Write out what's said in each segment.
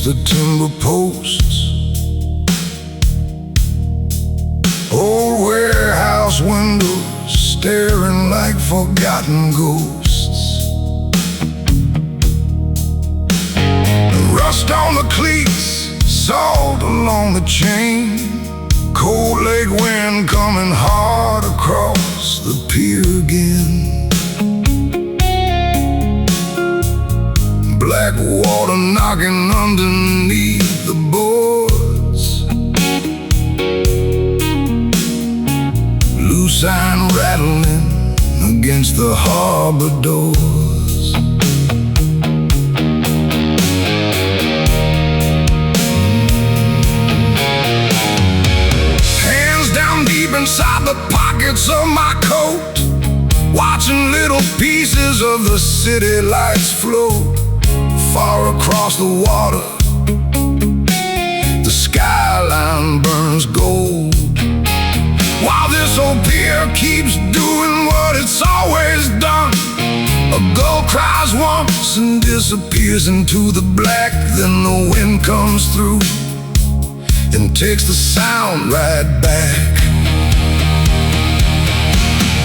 the timber posts. Old warehouse windows staring like forgotten ghosts. Rust on the cleats, salt along the chain. Cold lake wind coming hard across the pier again. Black water knocking underneath the boards. Loose iron rattling against the harbor doors. Hands down deep inside the pockets of my coat, watching little pieces of the city lights float far across the water. The skyline burns gold, while this old pier keeps doing what it's always done. A gull cries once and disappears into the black. Then the wind comes through and takes the sound right back.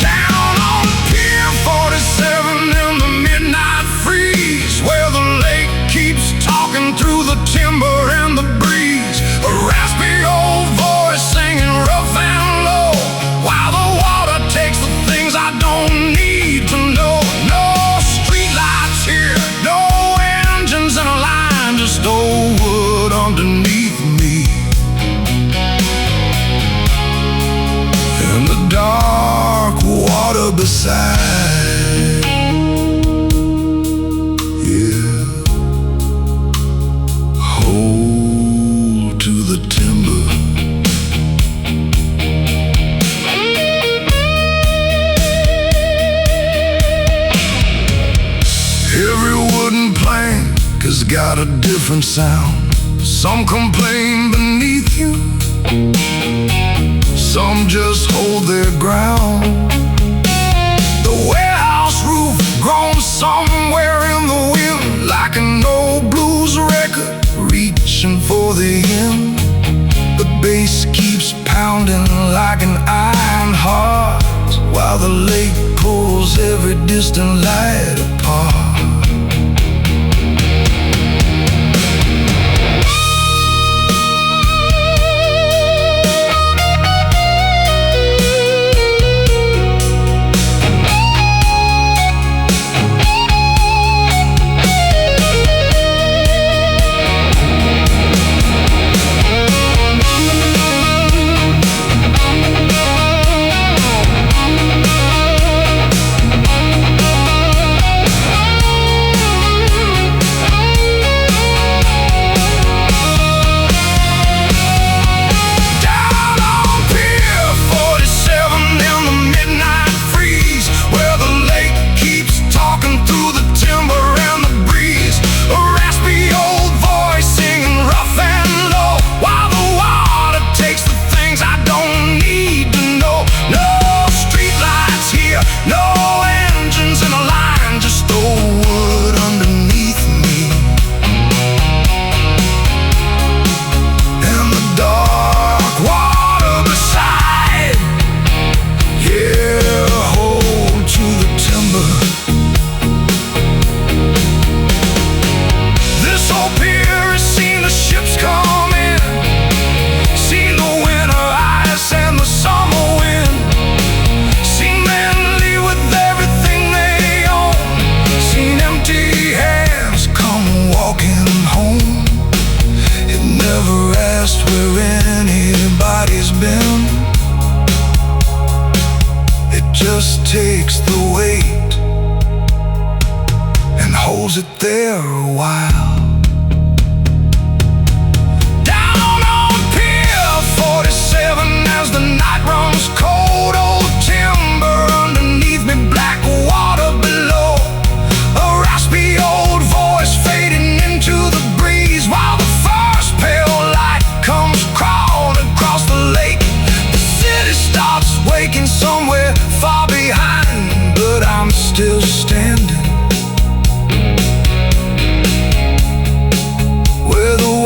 Down on Pier 47 in the midnight freeze, where the lake keeps talking through the timber and the breeze. A raspy old voice singing rough and low, while the water takes the things I don't need to know. No street lights here, no engines in a line, just old wood underneath me. And the dark water beside, yeah, hold to the timber. Every wooden plank has got a different sound. Some complain beneath you, some just hold their ground. The warehouse roof groans somewhere in the wind, like an old blues record reaching for the end. The bass keeps pounding like an iron heart, while the lake pulls every distant light apart. Where anybody's been, it just takes the weight and holds it there a while. Down on Pier 47 as the night runs cold, old timber underneath me, black water below. A raspy old voice fading into the breeze, while the first pale light comes crawling across the lake. The city starts waking somewhere far behind, but I'm still standing where the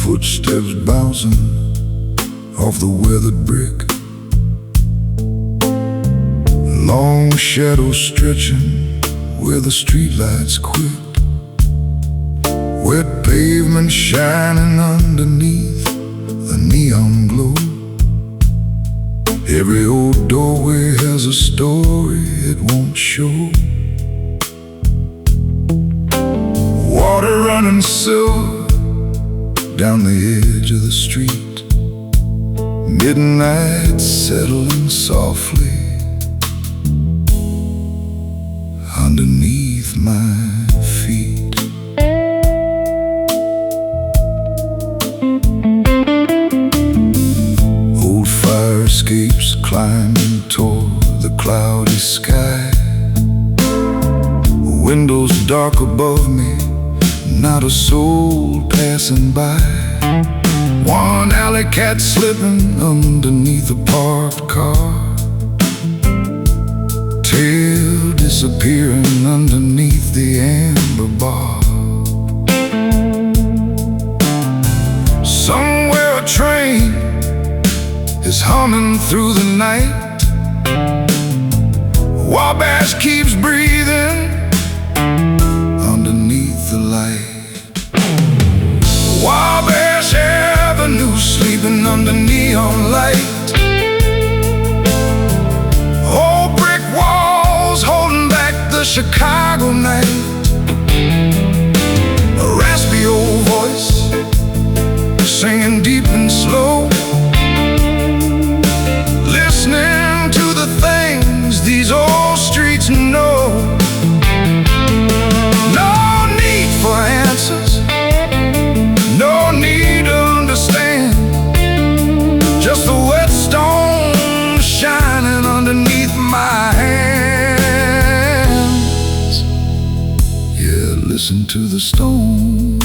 Footsteps bouncing off the weathered brick, long shadows stretching where the streetlights quit, wet pavement shining underneath the neon glow. Every old doorway has a story it won't show. Water running silver down the edge of the street, midnight settling softly underneath my feet. Old fire escapes climbing toward the cloudy sky, windows dark above me, not a soul passing by. One alley cat slipping underneath a parked car, tail disappearing underneath the amber bar. Somewhere a train is humming through the night, Wabash keeps breathing underneath the light. Wabash Avenue sleeping under neon light, old brick walls holding back the Chicago night. A raspy old voice singing deep and slow, listening to the things these old streets know. No need for answers, no need to understand, just the wet stone shining underneath my hands. Yeah, listen to the stone.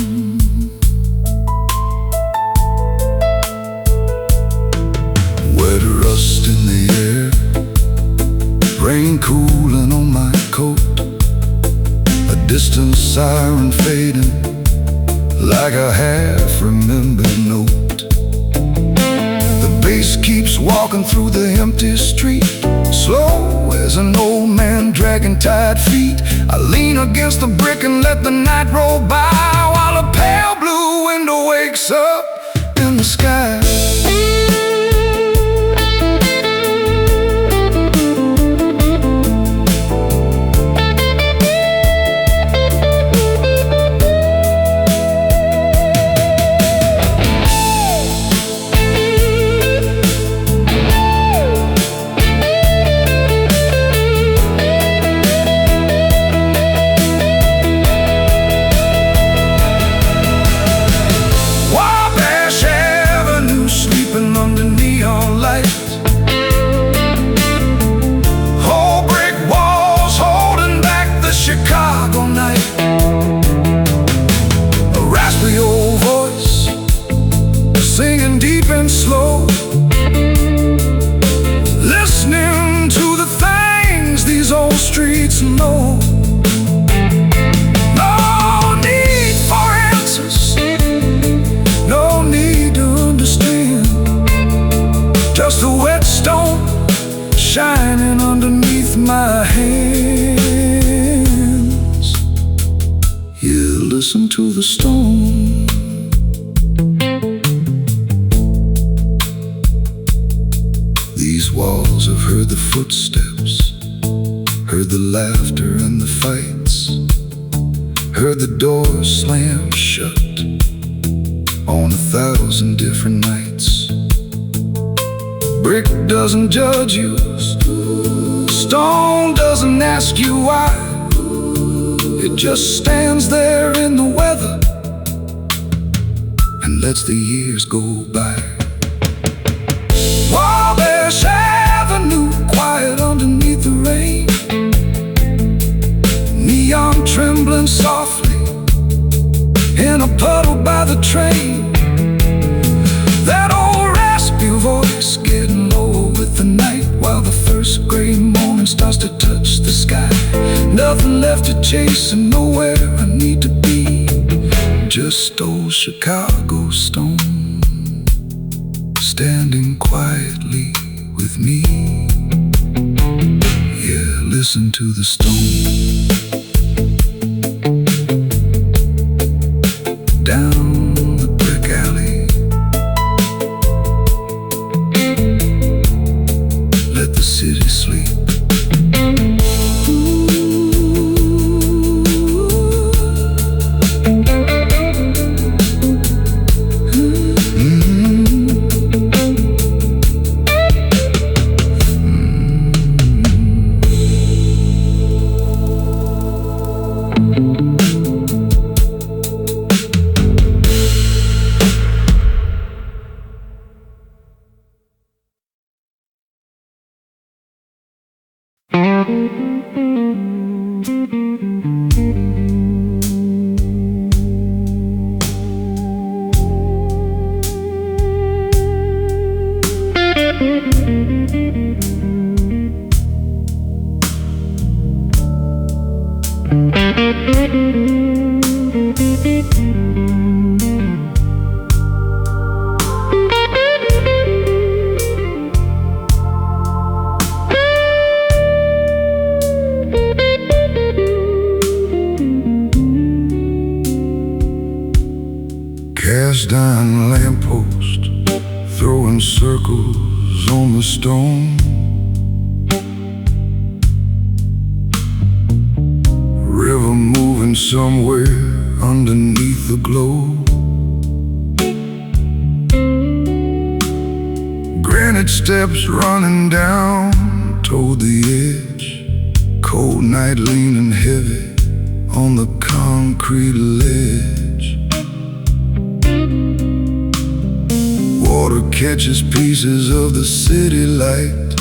Wet rust in the air, rain cooling on my coat, a distant siren fading like a half-remembered note. The bass keeps walking through the empty street, slow as an old man dragging tired feet. I lean against the brick and let the night roll by, while a pale blue window wakes up in the sky. Under neon light, whole brick walls holding back the Chicago night. A raspy old voice singing deep and slow, listening to the things these old streets know. No need for answers, no need to understand, just a wet stone shining underneath my hands. Yeah, listen to the stone. These walls have heard the footsteps, heard the laughter and the fights, heard the doors slam shut on 1,000 different nights. Brick doesn't judge you, stone doesn't ask you why. It just stands there in the weather and lets the years go by. Wabash Avenue, quiet underneath the rain, puddle by the train. That old raspy voice getting lower with the night, while the first gray morning starts to touch the sky. Nothing left to chase and nowhere I need to be. Just old Chicago stone standing quietly with me. Yeah, listen to the stone down the brick alley. Let the city sleep. Cast iron lamppost, throwing circles on the stone. River moving somewhere underneath the glow. Granite steps running down toward the edge. Cold night leaning heavy on the concrete ledge. Water catches pieces of the city light,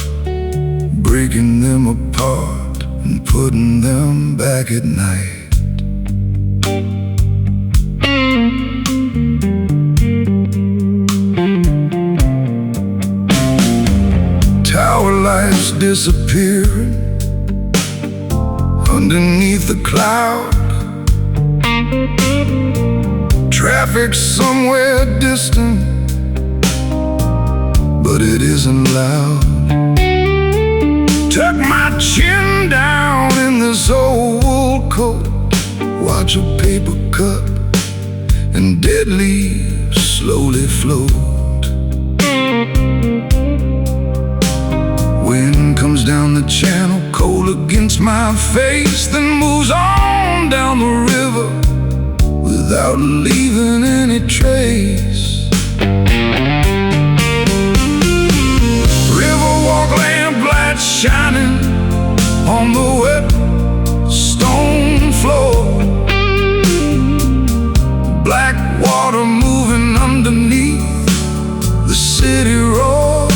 breaking them apart and putting them back at night. Tower lights disappearing underneath the cloud. Traffic somewhere distant, but it isn't loud. Tuck my chin down in this old wool coat, watch a paper cup and dead leaves slowly float. Wind comes down the channel, cold against my face, then moves on down the river without leaving any trace. Shining on the wet stone floor. Black water moving underneath the city roar.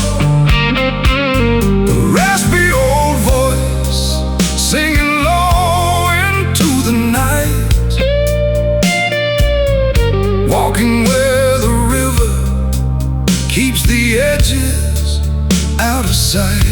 A raspy old voice singing low into the night, walking where the river keeps the edges out of sight.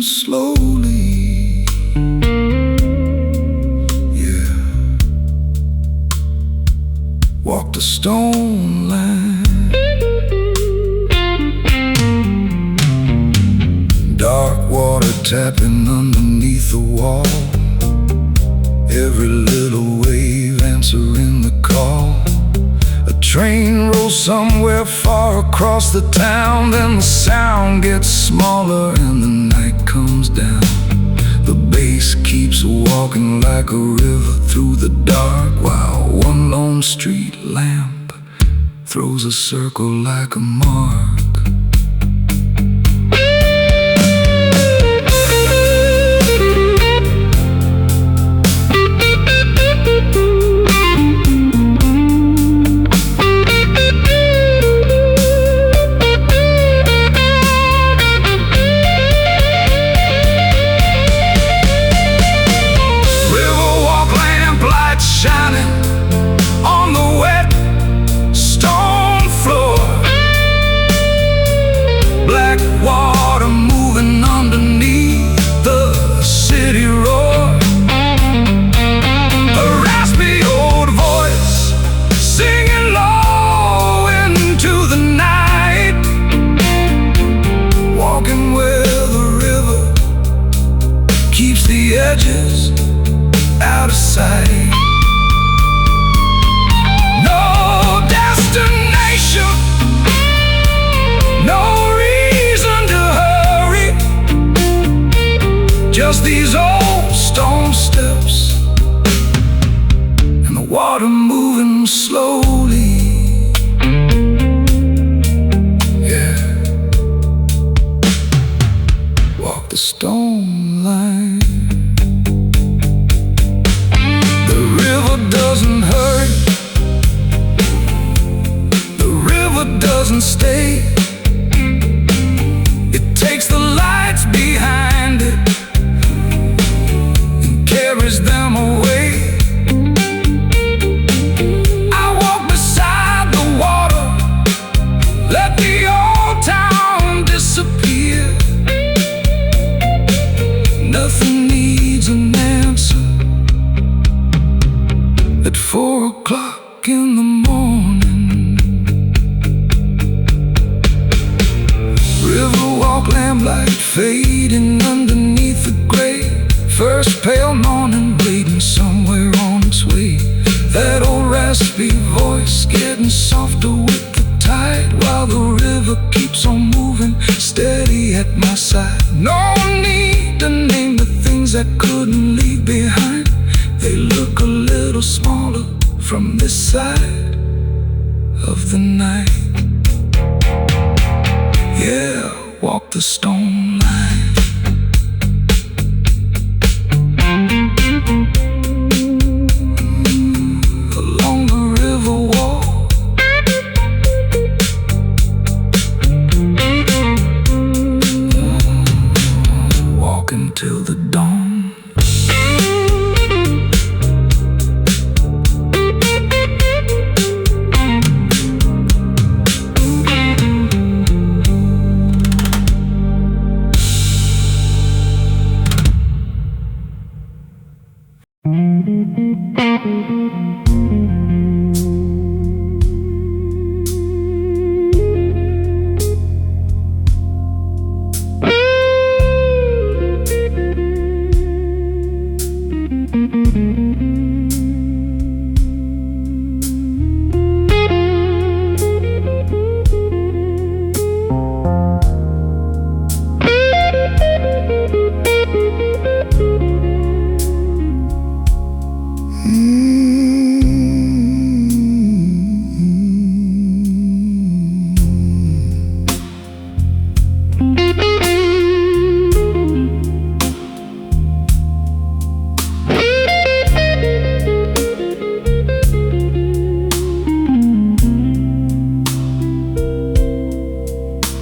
Slowly, yeah, walk the stone line. Dark water tapping underneath the wall, every little wave answering the call. A train rolls somewhere far across the town, then the sound gets smaller and the night comes down. The bass keeps walking like a river through the dark, while one lone street lamp throws a circle like a mark. edges, out of sight. No destination, no reason to hurry, just these old stone steps and the water moving slowly. The stone line. The river doesn't hurry, the river doesn't stay. It takes the lights behind it and carries them away. I walk beside the water, let the old town disappear. Nothing needs an answer at 4 o'clock in the morning. Riverwalk lamplight fading underneath the gray. First pale morning waiting somewhere on its way. That old raspy voice getting softer with the tide, while the river keeps on moving steady at my side. No need to name the things that couldn't leave behind. They look a little smaller from this side of the night. Yeah, walk the stone line. Along the river wall, walking till the dawn.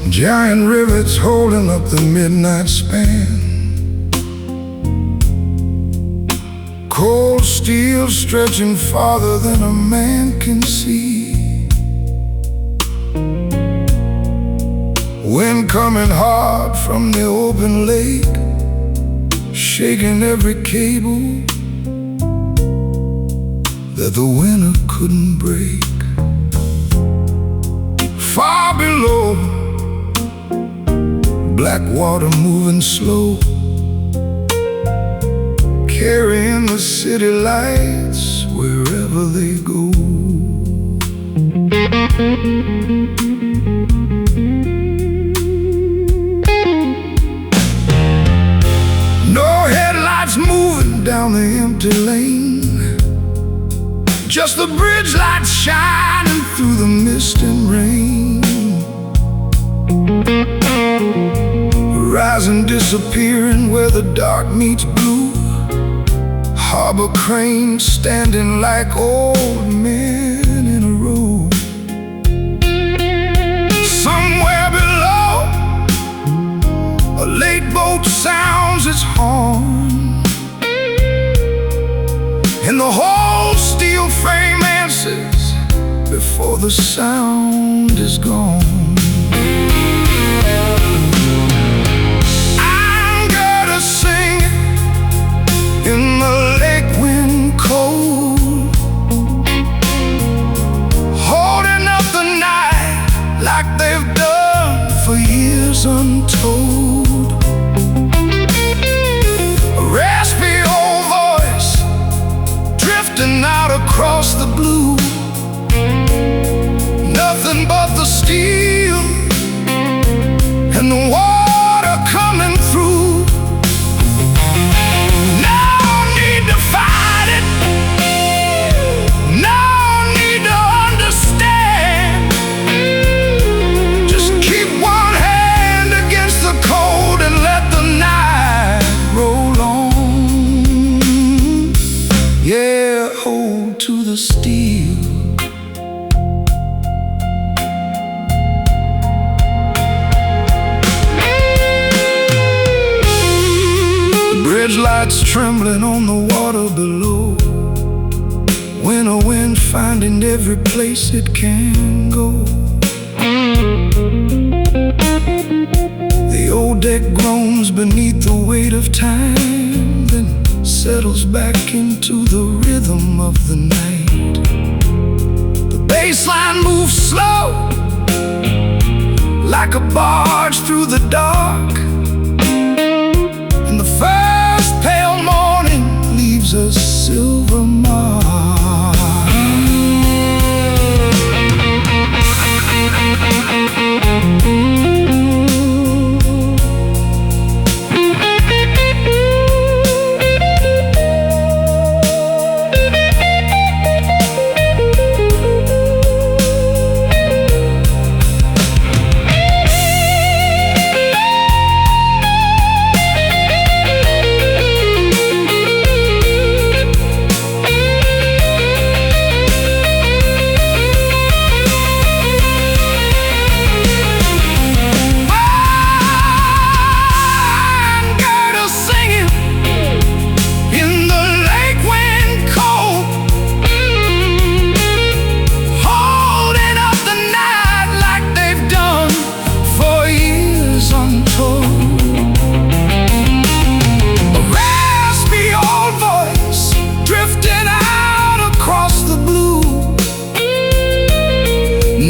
Giant rivets holding up the midnight span. Cold steel stretching farther than a man can see. Wind coming hard from the open lake, shaking every cable that the winter couldn't break. Far below, black water moving slow, carrying the city lights wherever they go. No headlights moving down the empty lane, just the bridge lights shining through the mist and rain. Horizon disappearing where the dark meets blue. Harbor cranes standing like old men in a row. Somewhere below, a late boat sounds its horn, and the whole steel frame answers before the sound is gone. In the lake wind cold, holding up the night like they've done for years untold. A raspy drifting out across the blue. Nothing but the steel and the water coming through. No need to fight it, no need to understand. Just keep one hand against the cold and let the night roll on. Yeah, hold to the steel. Bridge lights trembling on the water below. Winter wind finding every place it can go. The old deck groans beneath the weight of time, then settles back into the rhythm of the night. The bassline moves slow, like a barge through the dark. And the first pale morning leaves a silver mark.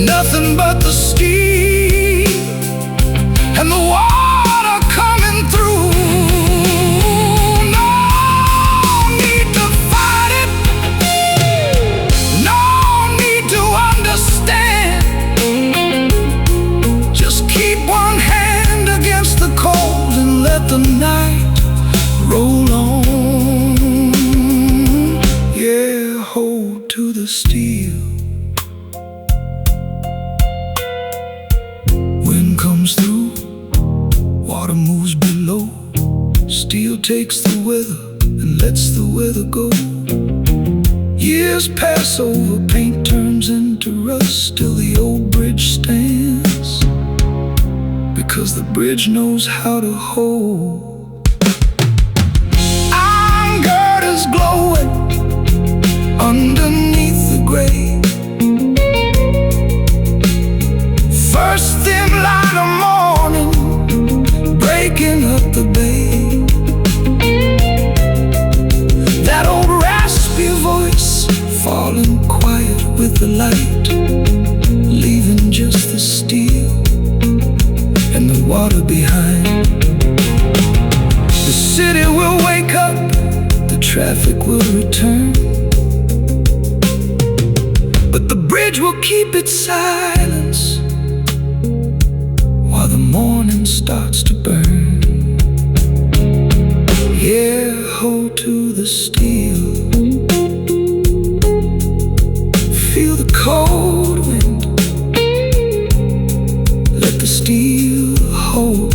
Nothing but the steam and the water coming through. No need to fight it, no need to understand. Just keep one hand against the cold and let the night roll on. Yeah, hold to the steel. Comes through, water moves below. Steel takes the weather and lets the weather go. Years pass over, paint turns into rust. Still the old bridge stands, because the bridge knows how to hold. Iron girders glowing underneath the gray. First thin light of morning breaking up the bay. That old raspy voice falling quiet with the light, leaving just the steel and the water behind. The city will wake up, the traffic will return, but the bridge will keep its silence while the morning starts to burn. Yeah, hold to the steel. Feel the cold wind, let the steel hold.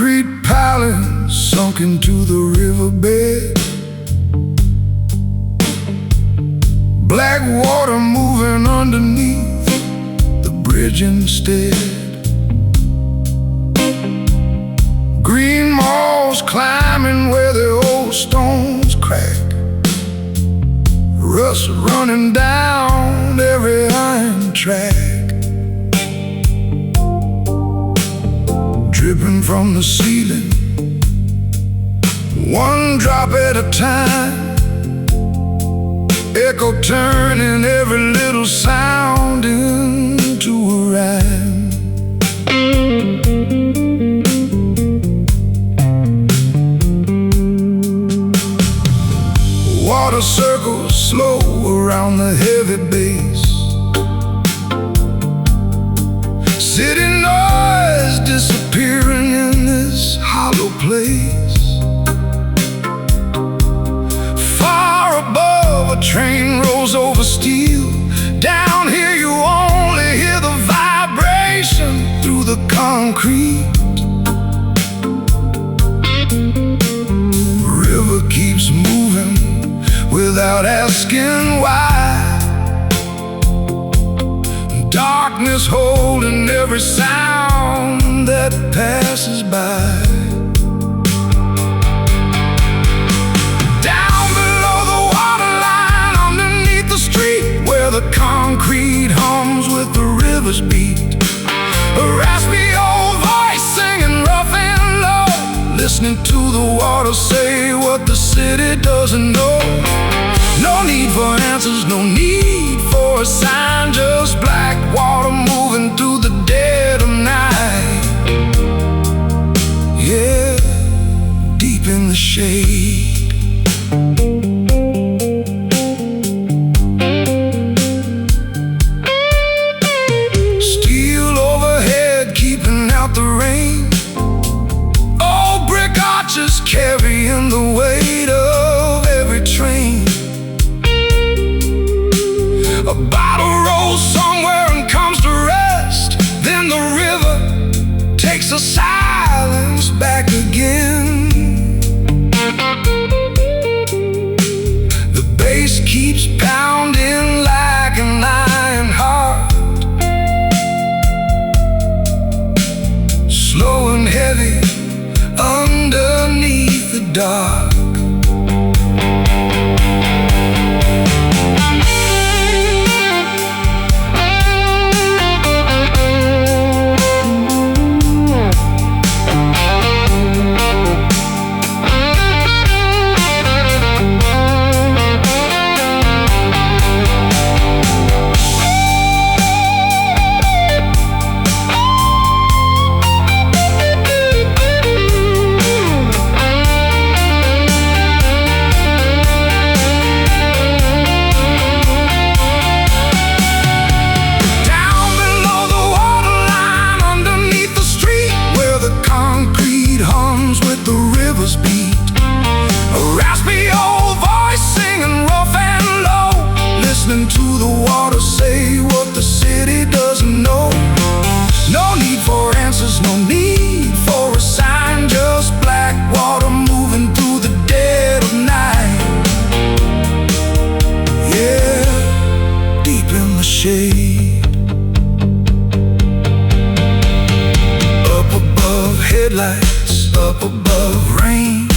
Concrete pallets sunk into the riverbed, black water moving underneath the bridge instead. Green moss climbing where the old stones crack, rust running down every iron track, dripping from the ceiling, one drop at a time, echo turning every little sound into a rhyme. Water circles slow around the heavy base, city noise disappearing in this hollow place. Far above, a train rolls over steel. Down here you only hear the vibration through the concrete. River keeps moving without asking why. Darkness holding every sound that passes by. Down below the waterline, underneath the street, where the concrete hums with the river's beat, a raspy old voice singing rough and low, listening to the water say what the city doesn't know. No need for answers, no need for a sign, just black water moving through the dead of night. Yeah, deep in the shade. Steel overhead keeping out the rain, old brick arches carrying the weight of every train. A bottle rolls somewhere and comes to rest, then the river takes the silence back again. The bass keeps pounding like an iron heart, slow and heavy underneath the dark. To the water say what the city doesn't know. No need for answers, no need for a sign, just black water moving through the dead of night. Yeah, deep in the shade. Up above headlights, up above rain,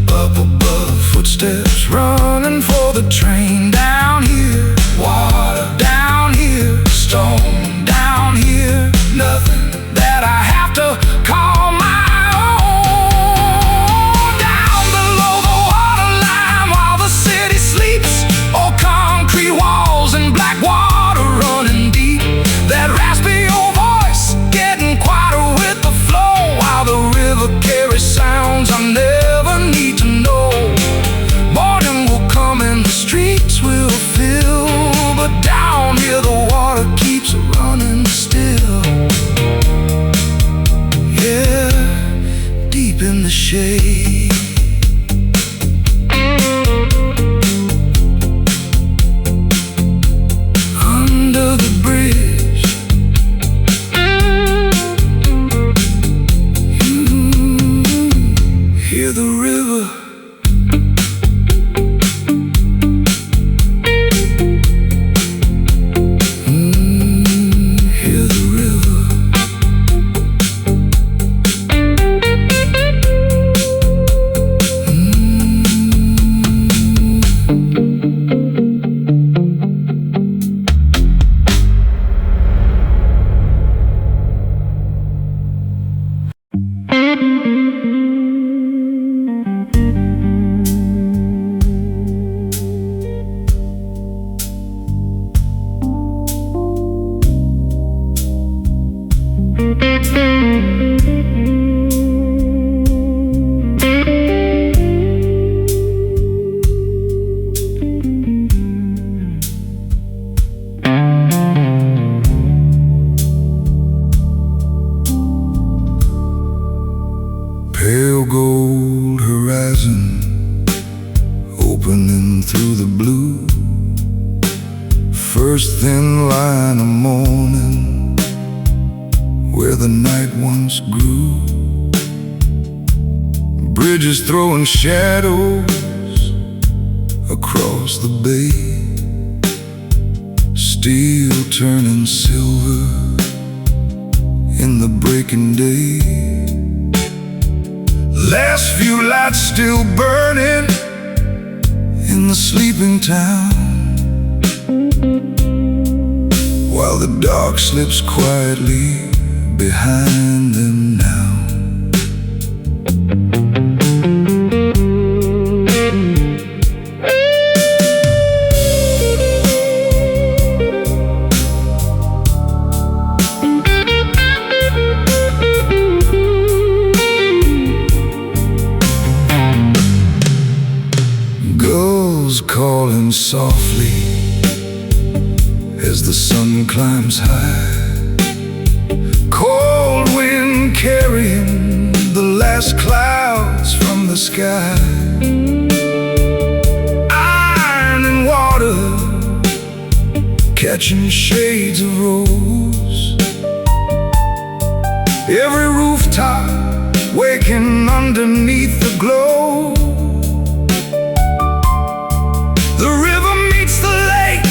up above footsteps running for the train. Down here, water, down here, stone, down here, nothing that I have to call my own. Down below the waterline while the city sleeps, old concrete walls and black water running first thin line of morning where the night once grew. Bridges throwing shadows across the bay, steel turning silver in the breaking day. Last few lights still burning in the sleeping town, while the dark slips quietly behind them now. Calling softly as the sun climbs high, cold wind carrying the last clouds from the sky. Iron and water catching shades of rose, every rooftop waking underneath the glow. The river meets the lake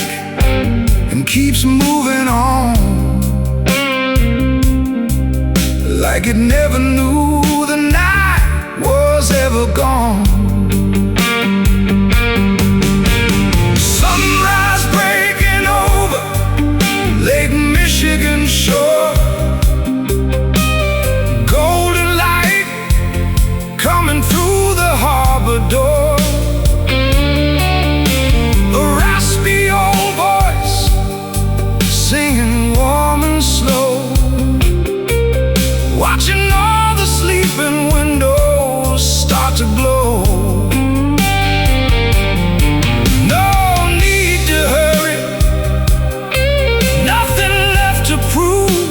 and keeps moving on, like it never knew the night was ever gone. Sunrise breaking over Lake Michigan shore, golden light coming through the harbor door. Singing warm and slow, watching all the sleeping windows start to glow. No need to hurry, nothing left to prove.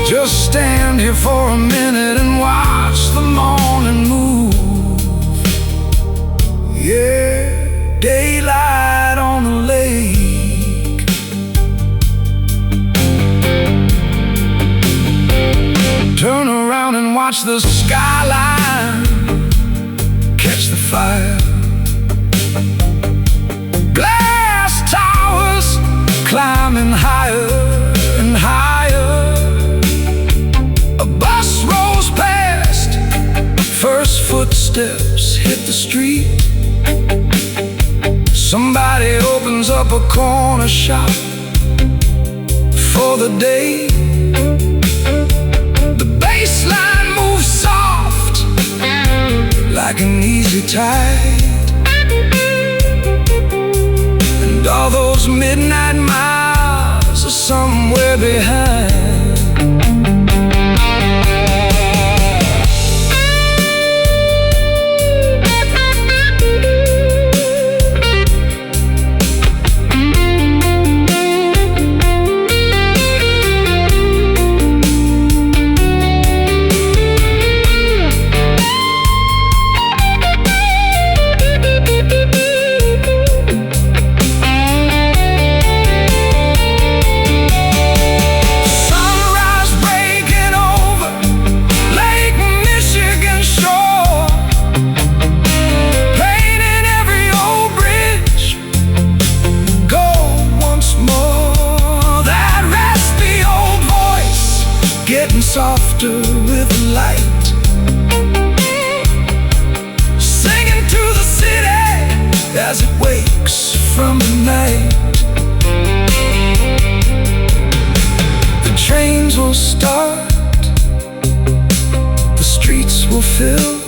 Just stand here for a minute and watch the morning move. Yeah, daylight on the lake. Turn around and watch the skyline catch the fire. Glass towers climbing higher and higher. A bus rolls past, first footsteps hit the street. Somebody opens up a corner shop for the day. Bassline moves soft like an easy tide, and all those midnight miles are somewhere behind. Getting softer with the light, singing to the city as it wakes from the night. The trains will start, the streets will fill,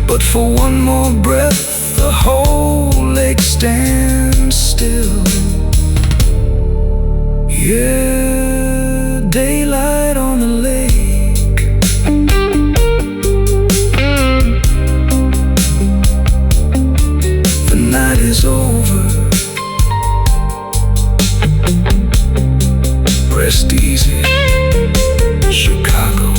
but for one more breath the whole lake stands still. Yeah, daylight on the lake. The night is over. Rest easy, Chicago.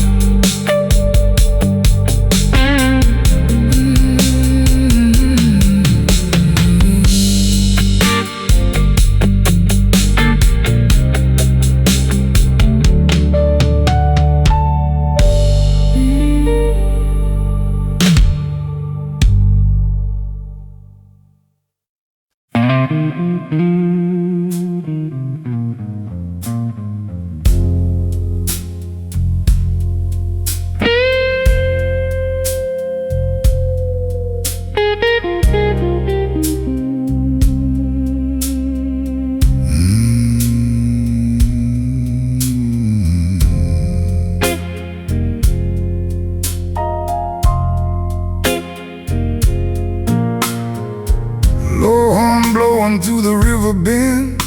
Blowing through the river bend,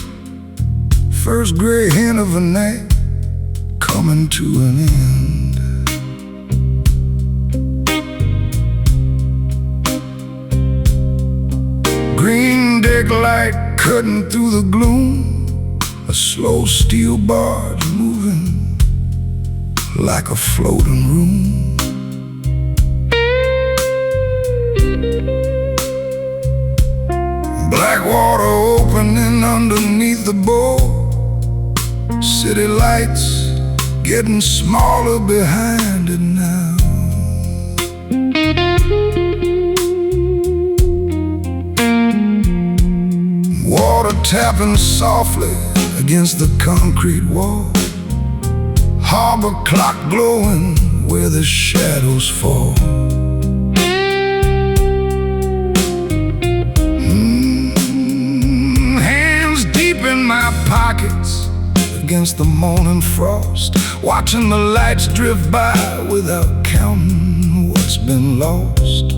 first gray hint of a night coming to an end. Green deck light cutting through the gloom, a slow steel barge moving like a floating room. Black water opening underneath the bow, city lights getting smaller behind it now. Water tapping softly against the concrete wall, harbor clock glowing where the shadows fall. My pockets against the morning frost, watching the lights drift by without counting what's been lost.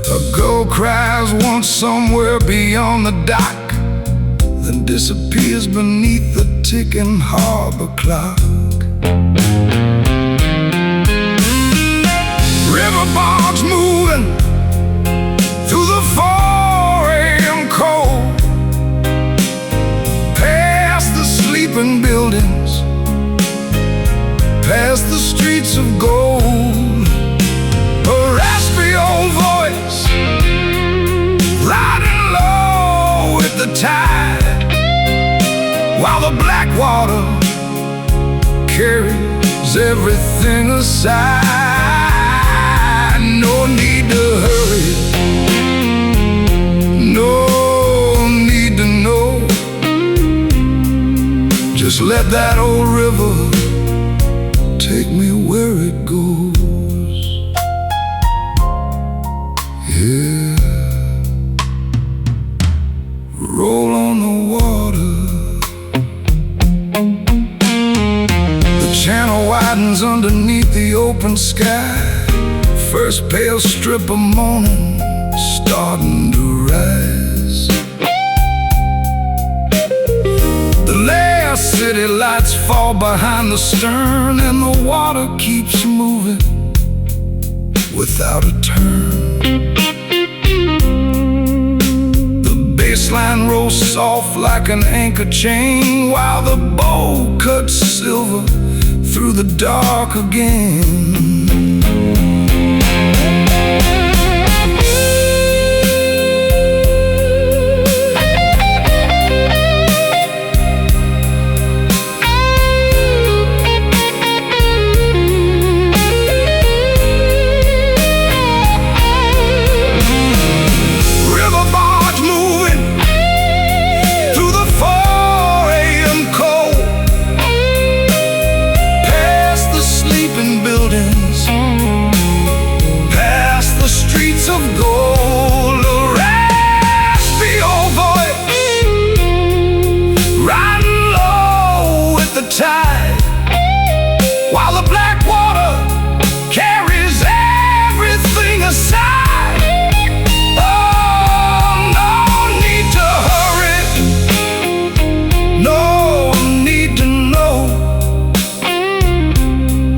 A girl cries once somewhere beyond the dock, then disappears beneath the ticking harbor clock. River barge moving through the cold, past the sleeping buildings, past the streets of gold. A raspy old voice riding low with the tide, while the black water carries everything aside. No need to hurry, no need to know. Just let that old river take me where it goes. Yeah, roll on the water. The channel widens underneath the open sky, first pale strip of morning starting to rise. The last city lights fall behind the stern, and the water keeps moving without a turn. The bassline rolls soft like an anchor chain, while the bow cuts silver through the dark again. While the black water carries everything aside. Oh, no need to hurry, no need to know.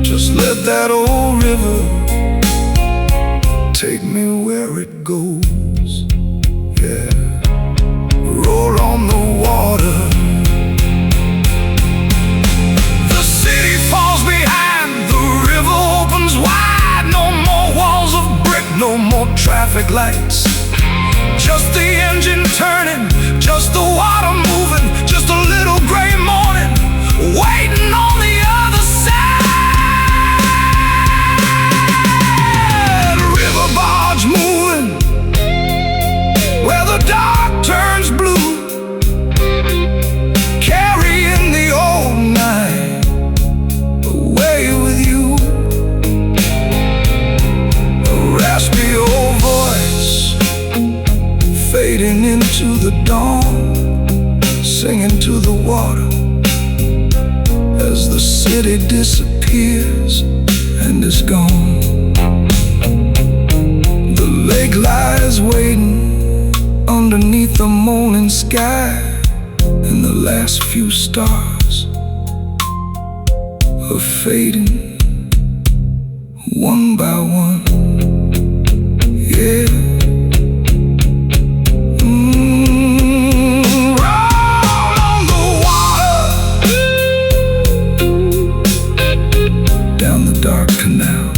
Just let that old river take me where it goes. Yeah, roll on the water. No more traffic lights, just the engine turning, just the water moving, just a little gray morning waiting on the other side. River barge moving fading into the dawn, singing to the water as the city disappears and is gone. The lake lies waiting underneath the morning sky, and the last few stars are fading one by one. Yeah. Roll on the water down the dark canal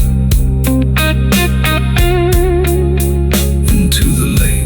into the lake.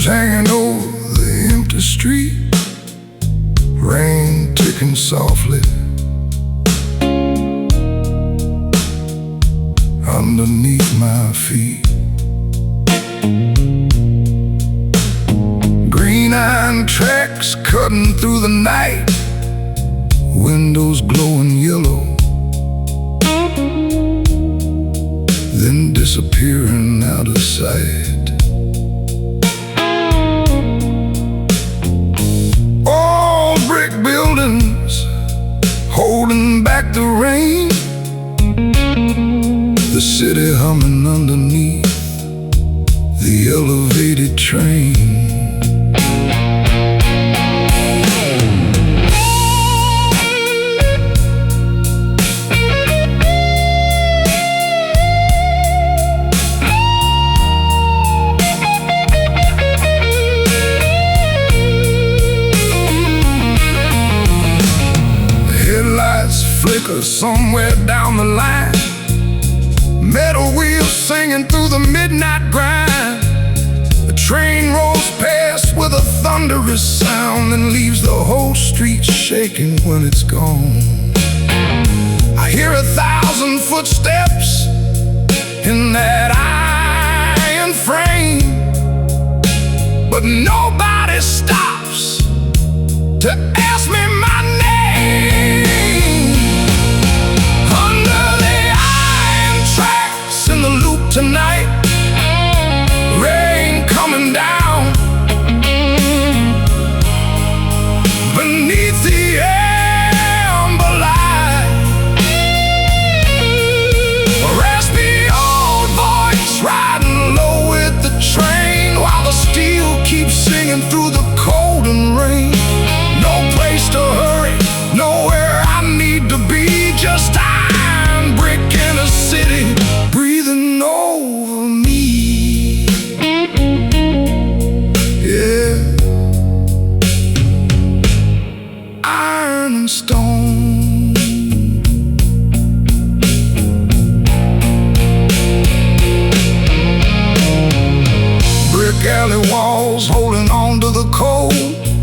Hanging over the empty street, rain ticking softly underneath my feet. Green iron tracks cutting through the night, windows glowing yellow, then disappearing out of sight. Brick buildings holding back the rain, the city humming underneath the elevated train. Flicker somewhere down the line, metal wheels singing through the midnight grind. The train rolls past with a thunderous sound and leaves the whole street shaking when it's gone. I hear 1,000 footsteps in that iron frame, but nobody stops to ask me my name. Tonight, rain coming down beneath the amber light. A raspy old voice riding low with the train, while the steel keeps singing through the cold and rain. No place to hurry, nowhere I need to be, just iron brick in a city breathing over me. Yeah, iron and stone. Brick alley walls holding on to the cold,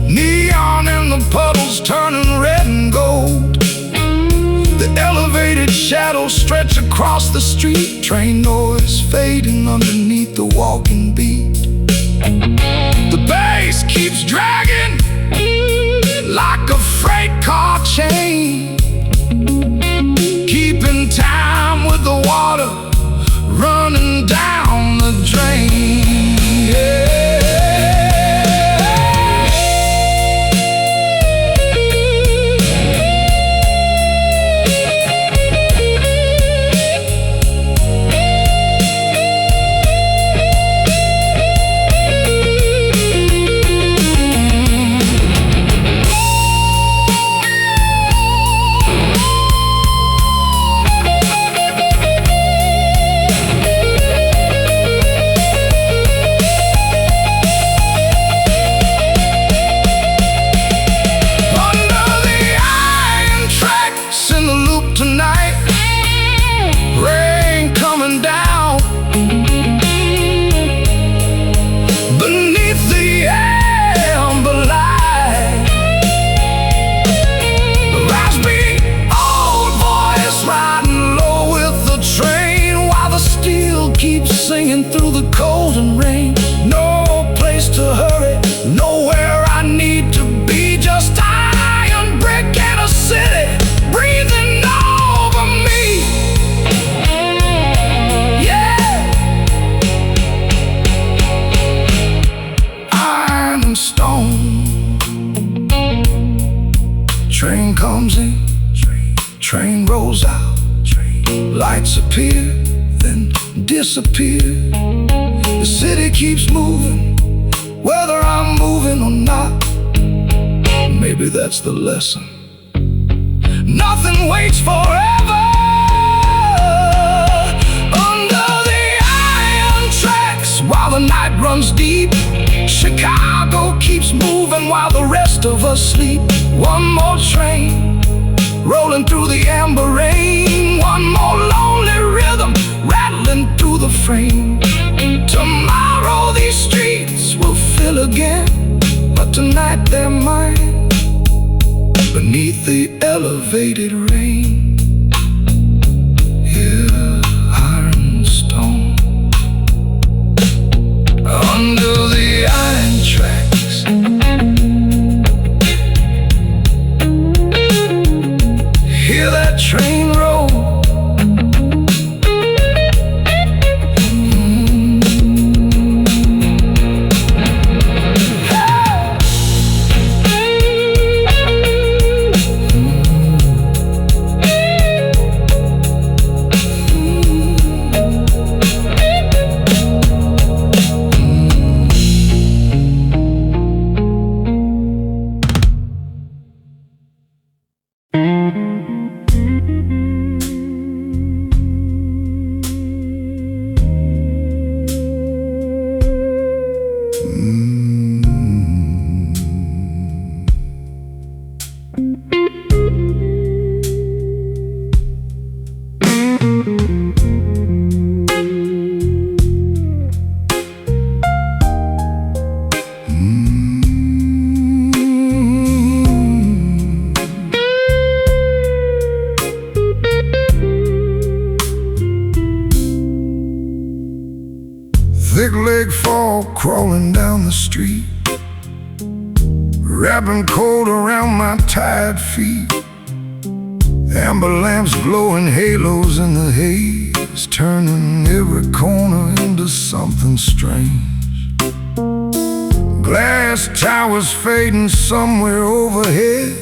neon in the puddles turning red and gold. The elevated shadows stretch across the street, train noise fading underneath the walking beat. The bass keeps dragging like a freight car chain, keeping time with the water running down the drain. Yeah. comes in, train rolls out, lights appear, then disappear. The city keeps moving, whether I'm moving or not. Maybe that's the lesson. Nothing waits forever under the iron tracks. While the night runs deep, Chicago keeps moving while the rest of us sleep. One more train rolling through the amber rain, one more lonely rhythm rattling through the frame. Tomorrow these streets will fill again, but tonight they're mine, beneath the elevated rain. Yeah, iron stone under the iron tracks. Hear that train roll. Thick leg fog crawling down the street, wrapping cold around my tired feet. Amber lamps glowing halos in the haze, turning every corner into something strange. Glass towers fading somewhere overhead,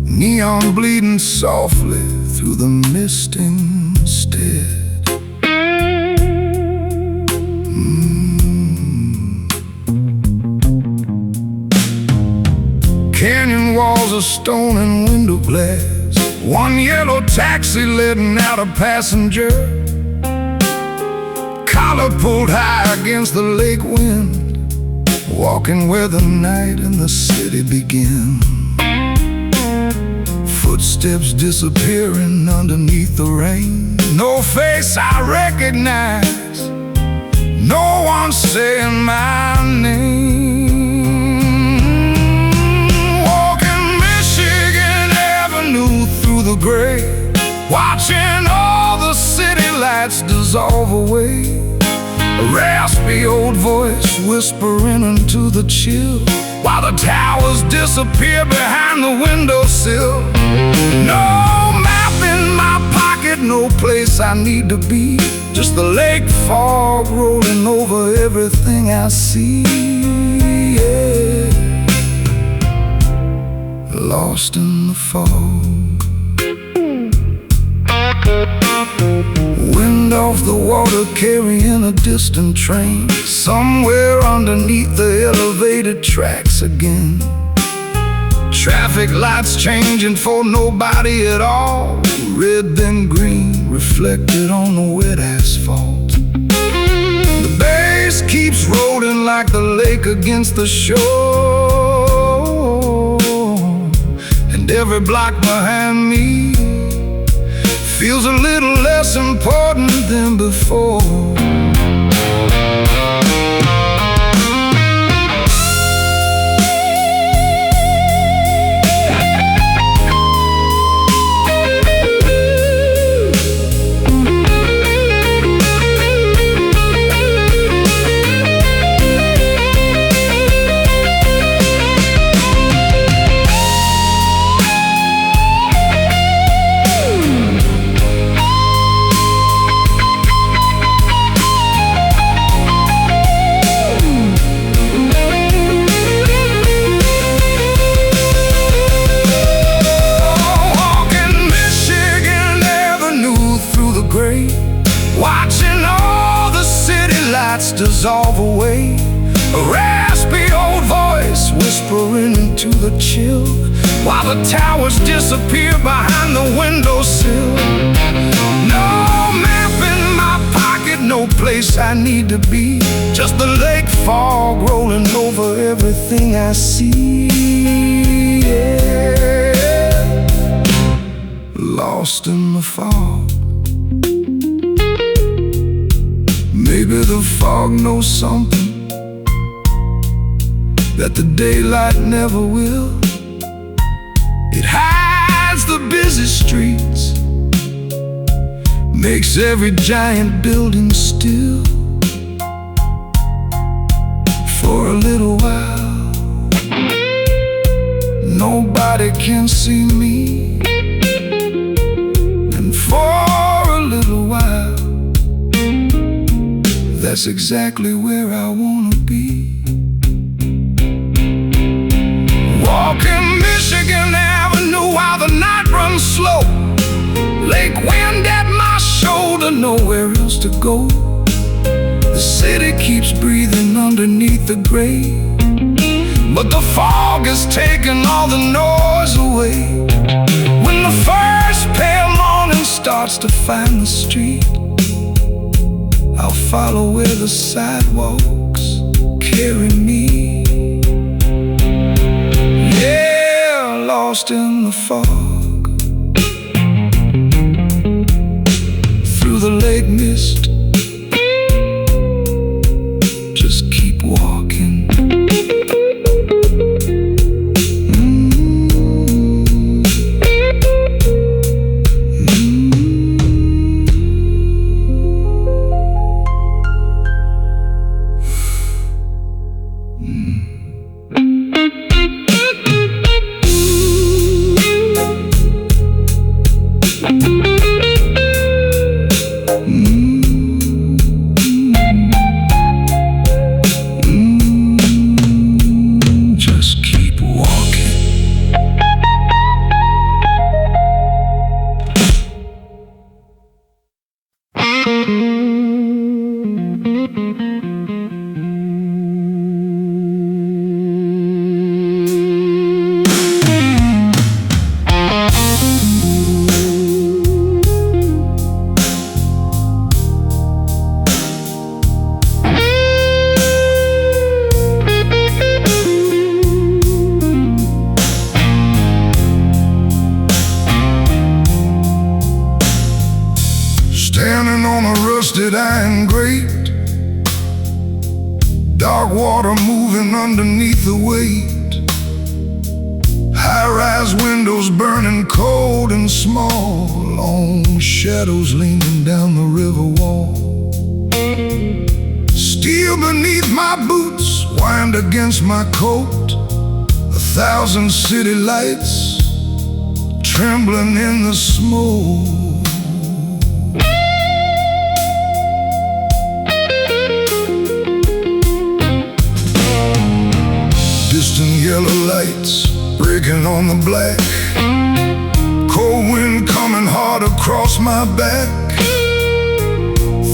neon bleeding softly through the mist instead. Canyon walls of stone and window glass, one yellow taxi letting out a passenger, collar pulled high against the lake wind, walking where the night and the city begin. Footsteps disappearing underneath the rain, no face I recognize, no one saying my name. Through the gray, watching all the city lights dissolve away. A raspy old voice whispering into the chill, while the towers disappear behind the windowsill. No map in my pocket, no place I need to be, just the lake fog rolling over everything I see. Yeah. Lost in the fog, wind off the water carrying a distant train, somewhere underneath the elevated tracks again. Traffic lights changing for nobody at all, red then green reflected on the wet asphalt. The bass keeps rolling like the lake against the shore, and every block behind me feels a little less important than before. dissolve away. A raspy old voice whispering into the chill, while the towers disappear behind the windowsill. No map in my pocket, no place I need to be, just the lake fog rolling over everything I see. Yeah. Lost in the fog. Maybe the fog knows something that the daylight never will. It hides the busy streets, makes every giant building still. For a little while, nobody can see me, and for a little while, that's exactly where I wanna be. Walking Michigan Avenue while the night runs slow, lake wind at my shoulder, nowhere else to go. The city keeps breathing underneath the gray, but the fog is taking all the noise away. When the first pale morning starts to find the street, I'll follow where the sidewalks carry me. Yeah, lost in the fog, through the lake mist, just keep walking. Standing on a rusted iron grate, dark water moving underneath the weight. High-rise windows burning cold and small, long shadows leaning down the river wall. Steel beneath my boots, wind against my coat. 1,000 city lights trembling in the smoke. Distant yellow lights breaking on the black, cold wind coming hard across my back.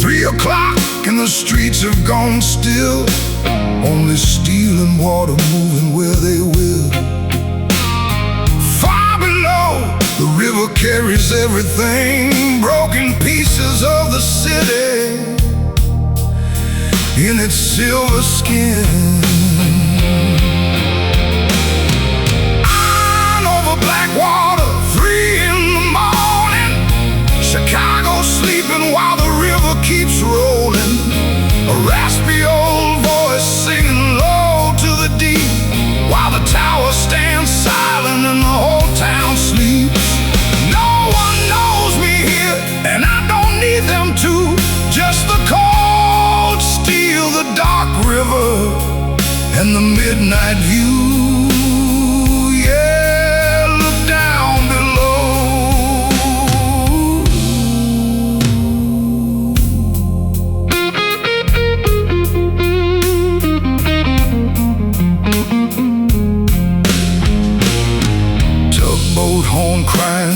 3 o'clock and the streets have gone still, only steel and water moving where they will. Far below, the river carries everything, broken pieces of the city in its silver skin. Blackwater, 3 in the morning, Chicago sleeping while the river keeps rolling. A raspy old voice singing low to the deep, while the tower stands silent and the whole town sleeps. No one knows me here, and I don't need them to. Just the cold steel, the dark river, and the midnight view.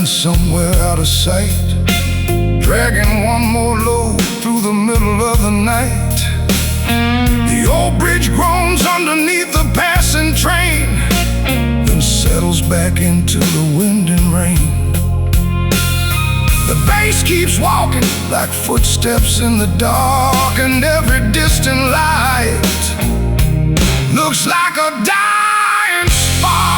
Somewhere out of sight, dragging one more load through the middle of the night. old bridge groans underneath the passing train, then settles back into the wind and rain. The bass keeps walking like footsteps in the dark, and every distant light looks like a dying spark.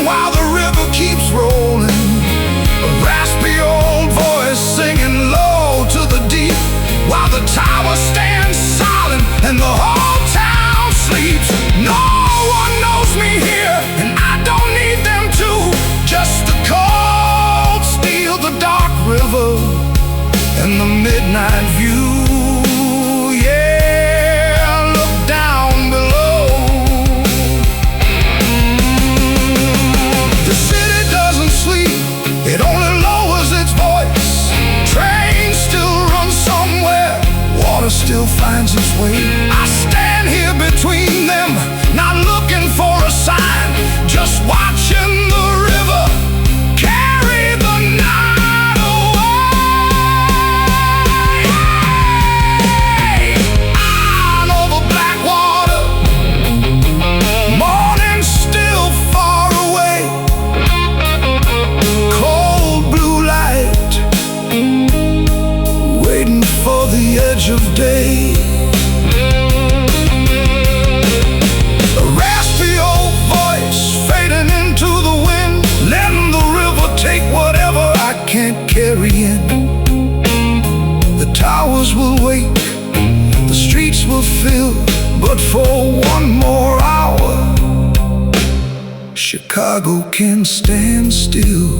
While the river keeps rolling, a raspy old voice singing low to the deep, while the tower stands silent and the whole town sleeps. No one knows me here, and I don't need them to. Just the cold steel, the dark river, and the midnight view. It only lowers its voice. Trains still run somewhere, water still finds its way. I stand here between them, not looking for a sign, just watching the river carry the night away. I know the black water, morning still far away. Waiting for the edge of day. A raspy old voice fading into the wind, letting the river take whatever I can't carry in. The towers will wake, the streets will fill, but for one more hour, Chicago can stand still.